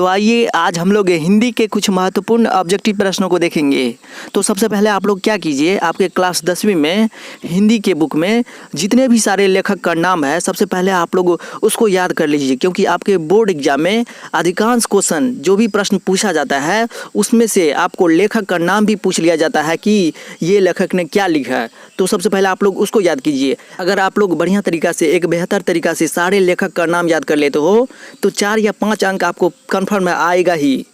तो आइए आज हम लोग हिंदी के कुछ महत्वपूर्ण ऑब्जेक्टिव प्रश्नों को देखेंगे। तो सबसे पहले आप लोग क्या कीजिए, आपके क्लास 10वीं में हिंदी के बुक में जितने भी सारे लेखक का नाम है सबसे पहले आप लोग उसको याद कर लीजिए, क्योंकि आपके बोर्ड एग्जाम में अधिकांश क्वेश्चन जो भी प्रश्न पूछा जाता है उसमें से आपको लेखक का नाम भी पूछ लिया जाता है कि ये लेखक ने क्या लिखा है। तो सबसे पहले आप लोग उसको याद कीजिए। अगर आप लोग बढ़िया तरीका से, एक बेहतर तरीका से सारे लेखक का नाम याद कर लेते हो तो 4 या 5 अंक आपको कन्फर्म आएगा ही।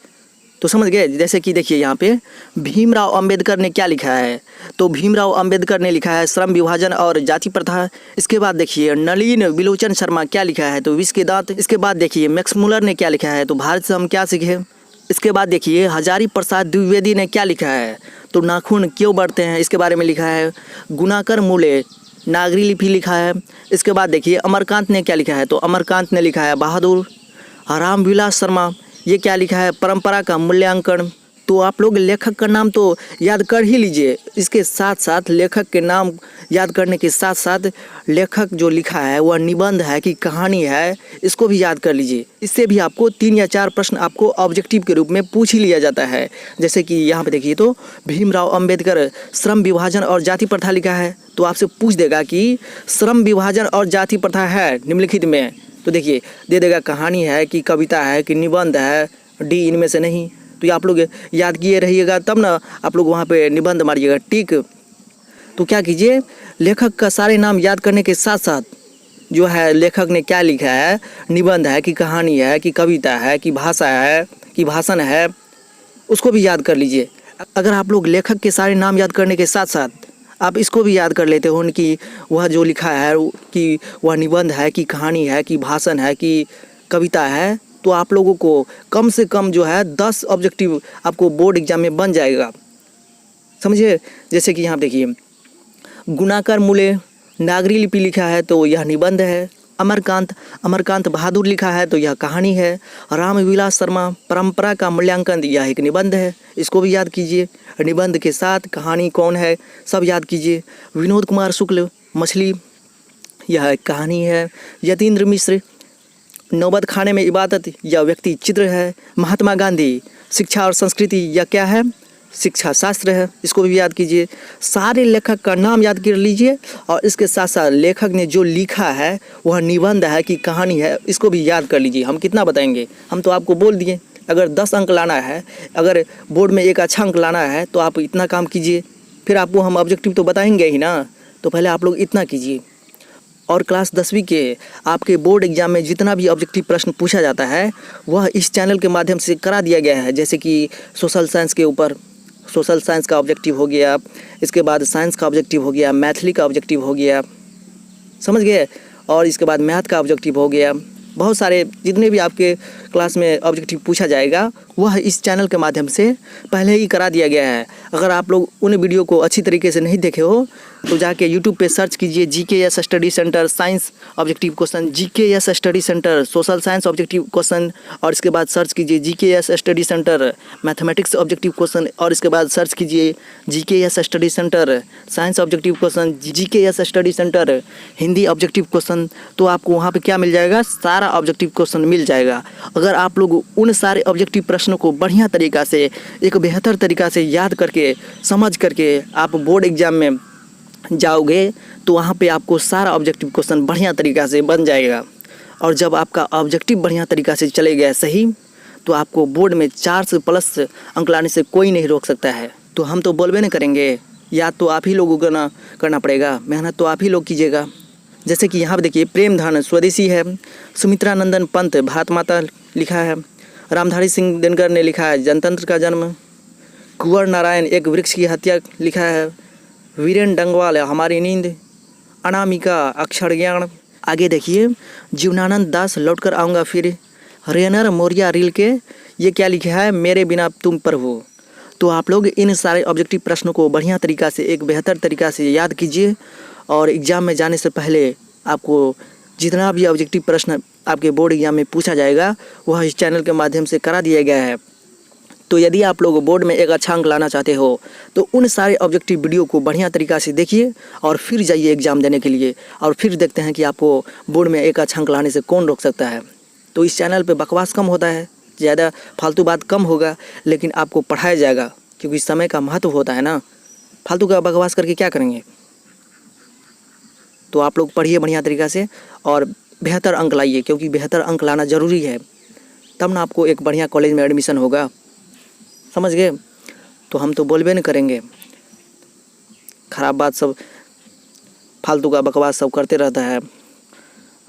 तो समझ गए। जैसे कि देखिए यहाँ पे भीमराव अंबेडकर ने क्या लिखा है, तो भीमराव अंबेडकर ने लिखा है श्रम विभाजन और जाति प्रथा। इसके बाद देखिए नलिन विलोचन शर्मा क्या लिखा है, तो विष के दांत। इसके बाद देखिए मैक्स मुलर ने क्या लिखा है, तो भारत से हम क्या सीखे। इसके बाद देखिए हजारी प्रसाद द्विवेदी ने क्या लिखा है, तो नाखून क्यों बढ़ते हैं इसके बारे में लिखा है। गुणाकर मूले नागरी लिपि लिखा है। इसके बाद देखिए अमरकांत ने क्या लिखा है, तो अमरकांत ने लिखा है बहादुर। रामविलास शर्मा ये क्या लिखा है, परंपरा का मूल्यांकन। तो आप लोग लेखक का नाम तो याद कर ही लीजिए, इसके साथ साथ लेखक के नाम याद करने के साथ साथ लेखक जो लिखा है वह निबंध है कि कहानी है, इसको भी याद कर लीजिए। इससे भी आपको 3 या 4 प्रश्न आपको ऑब्जेक्टिव के रूप में पूछ ही लिया जाता है। जैसे कि यहाँ पे देखिए तो भीमराव अंबेडकर श्रम विभाजन और जाति प्रथा लिखा है, तो आपसे पूछ देगा कि श्रम विभाजन और जाति प्रथा है निम्नलिखित में, तो देखिए दे देगा कहानी है कि कविता है कि निबंध है, डी इनमें से नहीं। तो ये आप लोग याद किए रहिएगा, तब ना आप लोग वहाँ पे निबंध मारिएगा, ठीक। तो क्या कीजिए, लेखक का सारे नाम याद करने के साथ साथ जो है लेखक ने क्या लिखा है, निबंध है कि कहानी है कि कविता है कि भाषा है कि भाषण है, उसको भी याद कर लीजिए। अगर आप लोग लेखक के सारे नाम याद करने के साथ साथ आप इसको भी याद कर लेते हो कि वह जो लिखा है कि वह निबंध है कि कहानी है कि भाषण है कि कविता है, तो आप लोगों को कम से कम जो है 10 ऑब्जेक्टिव आपको बोर्ड एग्जाम में बन जाएगा, समझिए। जैसे कि यहाँ देखिए गुणाकर मूले नागरी लिपि लिखा है, तो यह निबंध है। अमरकांत बहादुर लिखा है, तो यह कहानी है। रामविलास शर्मा परंपरा का मूल्यांकन, यह एक निबंध है, इसको भी याद कीजिए। निबंध के साथ कहानी कौन है सब याद कीजिए। विनोद कुमार शुक्ल मछली, यह एक कहानी है। यतीन्द्र मिश्र नौबत खाने में इबादत, यह व्यक्ति चित्र है। महात्मा गांधी शिक्षा और संस्कृति, यह क्या है, शिक्षा शास्त्र है, इसको भी याद कीजिए। सारे लेखक का नाम याद कर लीजिए और इसके साथ साथ लेखक ने जो लिखा है वह निबंध है कि कहानी है, इसको भी याद कर लीजिए। हम कितना बताएंगे, हम तो आपको बोल दिए अगर 10 अंक लाना है, अगर बोर्ड में एक अच्छा अंक लाना है तो आप इतना काम कीजिए, फिर आपको हम ऑब्जेक्टिव तो बताएंगे ही ना। तो पहले आप लोग इतना कीजिए। और क्लास 10वीं के आपके बोर्ड एग्जाम में जितना भी ऑब्जेक्टिव प्रश्न पूछा जाता है वह इस चैनल के माध्यम से करा दिया गया है। जैसे कि सोशल साइंस के ऊपर सोशल साइंस का ऑब्जेक्टिव हो गया, इसके बाद साइंस का ऑब्जेक्टिव हो गया, मैथिली का ऑब्जेक्टिव हो गया, समझ गए, और इसके बाद मैथ का ऑब्जेक्टिव हो गया। बहुत सारे जितने भी आपके क्लास में ऑब्जेक्टिव पूछा जाएगा वह इस चैनल के माध्यम से पहले ही करा दिया गया है। अगर आप लोग उन वीडियो को अच्छी तरीके से नहीं देखे हो तो जाके YouTube पे सर्च कीजिए GKS study centre science objective question, GKS study centre social science objective question, और इसके बाद सर्च कीजिए GKS study centre mathematics objective question, और इसके बाद सर्च कीजिए GKS study centre science objective question, GKS study centre Hindi objective question. तो आपको वहाँ पे क्या मिल जाएगा, सारा ऑब्जेक्टिव क्वेश्चन मिल जाएगा। अगर आप लोग उन सारे ऑब्जेक्टिव प्रश्नों को बढ़िया तरीका से, एक बेहतर तरीका से याद करके समझ करके आप बोर्ड एग्जाम में जाओगे तो वहाँ पे आपको सारा ऑब्जेक्टिव क्वेश्चन बढ़िया तरीका से बन जाएगा। और जब आपका ऑब्जेक्टिव बढ़िया तरीका से चले गया सही, तो आपको बोर्ड में 4 से प्लस अंक लाने से कोई नहीं रोक सकता है। तो हम तो बोलबे नहीं करेंगे, याद तो आप ही लोगों को ना करना पड़ेगा, मेहनत तो आप ही लोग कीजिएगा। जैसे कि यहाँ पे देखिए प्रेमधन स्वदेशी है, सुमित्रा नंदन पंत भारत माता लिखा है। रामधारी सिंह दिनकर ने लिखा है जनतंत्र का जन्म। कुंवर नारायण एक वृक्ष की हत्या लिखा है। वीरेन डंगवाल हमारी नींद। अनामिका अक्षर ज्ञान। आगे देखिए जीवनानंद दास लौटकर आऊँगा फिर। रेनर मोरिया रील के ये क्या लिखा है, मेरे बिना तुम प्रभु। तो आप लोग इन सारे ऑब्जेक्टिव प्रश्नों को बढ़िया तरीका से, एक बेहतर तरीका से याद कीजिए और एग्ज़ाम में जाने से पहले आपको जितना भी ऑब्जेक्टिव प्रश्न आपके बोर्ड एग्जाम में पूछा जाएगा वह इस चैनल के माध्यम से करा दिया गया है। तो यदि आप लोग बोर्ड में एक अच्छा अंक लाना चाहते हो तो उन सारे ऑब्जेक्टिव वीडियो को बढ़िया तरीका से देखिए और फिर जाइए एग्ज़ाम देने के लिए, और फिर देखते हैं कि आपको बोर्ड में एक अच्छा अंक लाने से कौन रोक सकता है। तो इस चैनल पे बकवास कम होता है, ज़्यादा फालतू बात कम होगा, लेकिन आपको पढ़ाया जाएगा, क्योंकि समय का महत्व होता है ना। फालतू का बकवास करके क्या करेंगे। तो आप लोग पढ़िए बढ़िया तरीक़ा से और बेहतर अंक लाइए, क्योंकि बेहतर अंक लाना ज़रूरी है, तब ना आपको एक बढ़िया कॉलेज में एडमिशन होगा, समझ गए। तो हम तो बोलबे नहीं करेंगे, ख़राब बात सब फालतू का बकवास सब करते रहता है।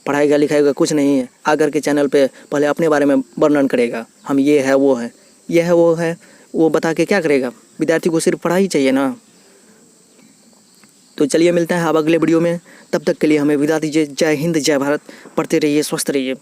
पढ़ाई का लिखाई का कुछ नहीं है, आकर के चैनल पे पहले अपने बारे में वर्णन करेगा, हम ये है वो है, ये है वो है, वो बता के क्या करेगा। विद्यार्थी को सिर्फ पढ़ाई चाहिए ना। तो चलिए मिलते हैं अब अगले वीडियो में, तब तक के लिए हमें विदा दीजिए। जय हिंद, जय भारत। पढ़ते रहिए, स्वस्थ रहिए।